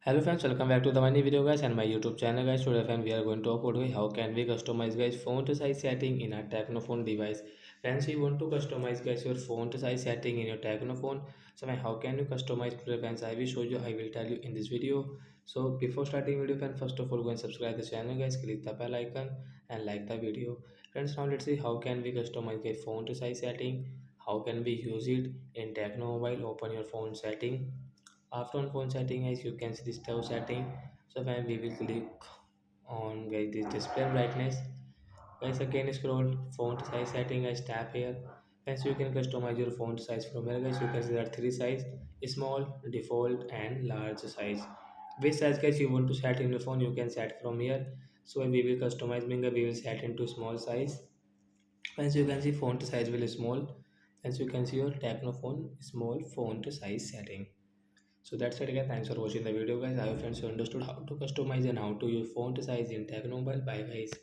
Hello friends, welcome back to the new video guys and my YouTube channel guys. Today friend we are going to talk about how can we customize guys font size setting in our Tecno phone device. Friends, you want to customize guys your font size setting in your Tecno phone. So how can you customize today friends? I will show you. I will tell you in this video. So before starting video friends, first of all go and subscribe the channel guys. Click the bell icon and like the video. Friends, now let's see how can we customize guys font size setting. How can we use it in Tecno mobile? Open your phone setting. After on phone setting as you can see this tab setting. So when we will click on guys this display brightness, guys again scroll font size setting as tap here. Guys you can customize your font size from here guys. You can see there are three size: small, default and large size. Which size guys you want to set in your phone, you can set from here. So when we will customize being we will set into small size. As you can see font size will small. As you can see your Tecno phone small font size setting. So that's it again. Thanks for watching the video guys. I hope friends you understood how to customize and how to use font size in Tecno Mobile. Bye guys.